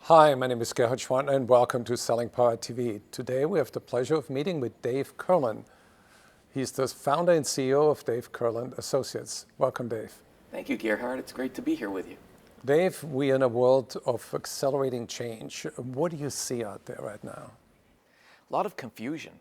Hi, my name is Gerhard Schwantner and welcome to Selling Power TV. Today we have the pleasure of meeting with Dave Kurland. He's the founder and CEO of Dave Kurland Associates. Welcome, Dave. Thank you, Gerhard. It's great to be here with you. Dave, we are in a world of accelerating change. What do you see out there right now? A lot of confusion,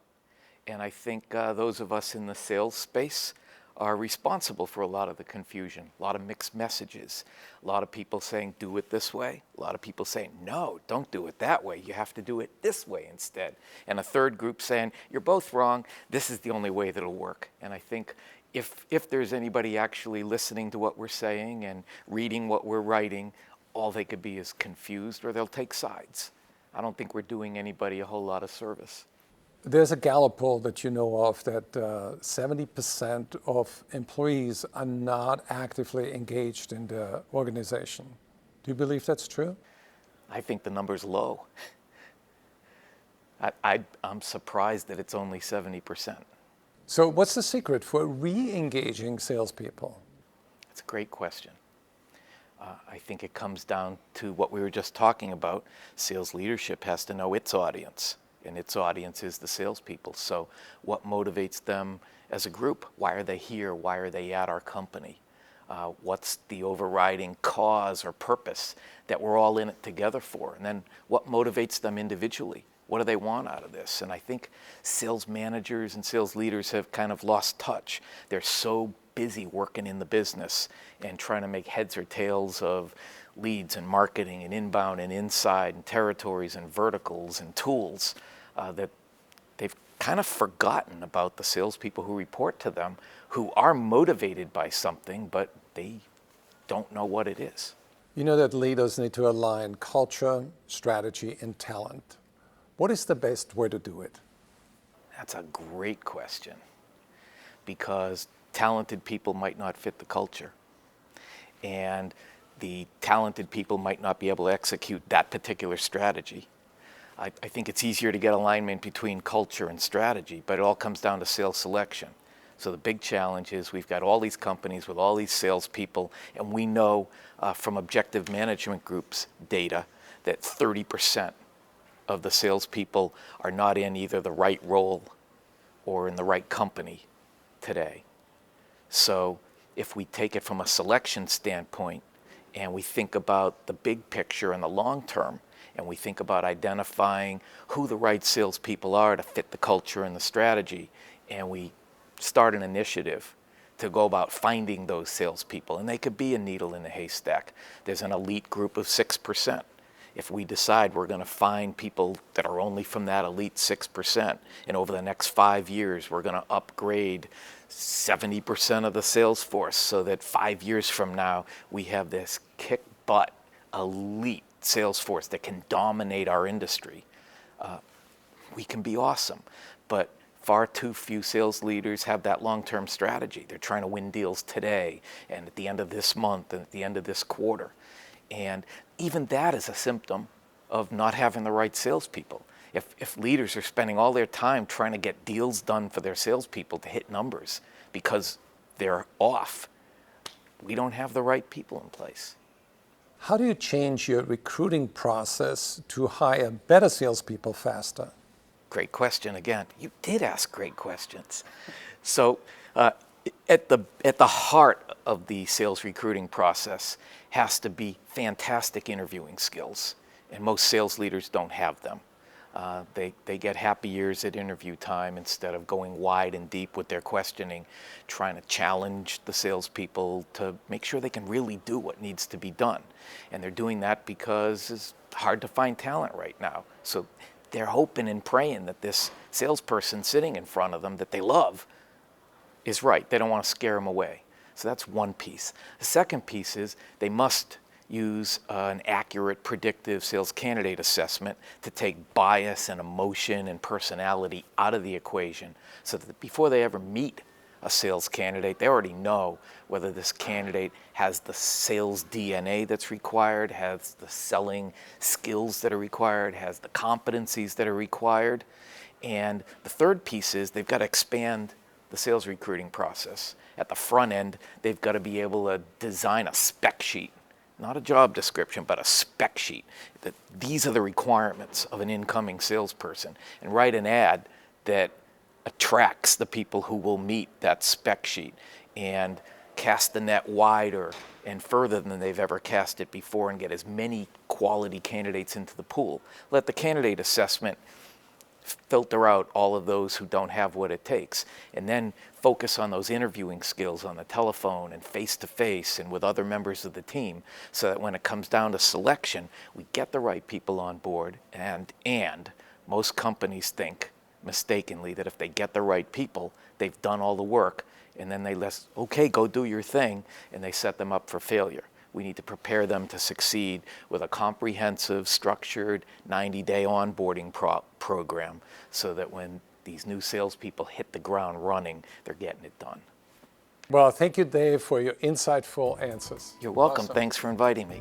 and I think those of us in the sales space are responsible for a lot of the confusion, a lot of mixed messages, a lot of people saying, do it this way, a lot of people saying, no, don't do it that way, you have to do it this way instead, and a third group saying, you're both wrong, this is the only way that'll work. And I think if there's anybody actually listening to what we're saying and reading what we're writing, all they could be is confused or they'll take sides. I don't think we're doing anybody a whole lot of service. There's a Gallup poll that you know of that 70% of employees are not actively engaged in the organization. Do you believe that's true? I think the number's low. I'm surprised that it's only 70%. So what's the secret for re-engaging salespeople? That's a great question. I think it comes down to what we were just talking about. Sales leadership has to know its audience. And its audience is the salespeople. So what motivates them as a group? Why are they here? Why are they at our company? What's the overriding cause or purpose that we're all in it together for? And then what motivates them individually? What do they want out of this? And I think sales managers and sales leaders have kind of lost touch. They're so busy working in the business and trying to make heads or tails of leads and marketing and inbound and inside and territories and verticals and tools that they've kind of forgotten about the salespeople who report to them, who are motivated by something, but they don't know what it is. You know that leaders need to align culture, strategy, and talent. What is the best way to do it? That's a great question, because talented people might not fit the culture. And the talented people might not be able to execute that particular strategy. I think it's easier to get alignment between culture and strategy, but it all comes down to sales selection. So the big challenge is we've got all these companies with all these salespeople, and we know from Objective Management Group's data that 30% of the salespeople are not in either the right role or in the right company today. So if we take it from a selection standpoint, and we think about the big picture and the long term, and we think about identifying who the right salespeople are to fit the culture and the strategy, and we start an initiative to go about finding those salespeople, and they could be a needle in a haystack. There's an elite group of 6%. If we decide we're going to find people that are only from that elite 6%, and over the next 5 years we're going to upgrade 70% of the sales force so that 5 years from now we have this kick-butt elite sales force that can dominate our industry, we can be awesome. But far too few sales leaders have that long-term strategy. They're trying to win deals today and at the end of this month and at the end of this quarter. And even that is a symptom of not having the right salespeople. If leaders are spending all their time trying to get deals done for their salespeople to hit numbers because they're off, we don't have the right people in place. How do you change your recruiting process to hire better salespeople faster? Great question again. You did ask great questions. So at the heart of the sales recruiting process has to be fantastic interviewing skills, and most sales leaders don't have them. They get happy ears at interview time instead of going wide and deep with their questioning, trying to challenge the salespeople to make sure they can really do what needs to be done. And they're doing that because it's hard to find talent right now. So they're hoping and praying that this salesperson sitting in front of them that they love is right. They don't want to scare them away. So that's one piece. The second piece is they must use an accurate predictive sales candidate assessment to take bias and emotion and personality out of the equation so that before they ever meet a sales candidate, they already know whether this candidate has the sales DNA that's required, has the selling skills that are required, has the competencies that are required. And the third piece is they've got to expand the sales recruiting process. At the front end, they've got to be able to design a spec sheet not a job description, but a spec sheet, that these are the requirements of an incoming salesperson, and write an ad that attracts the people who will meet that spec sheet, and cast the net wider and further than they've ever cast it before, and get as many quality candidates into the pool. Let the candidate assessment filter out all of those who don't have what it takes, and then focus on those interviewing skills on the telephone and face-to-face and with other members of the team, so that when it comes down to selection, we get the right people on board. And most companies think mistakenly that if they get the right people, they've done all the work, and then they okay, go do your thing, and they set them up for failure. We need to prepare them to succeed with a comprehensive, structured 90-day onboarding program, so that when these new salespeople hit the ground running, they're getting it done. Well, thank you, Dave, for your insightful answers. You're welcome. Awesome. Thanks for inviting me.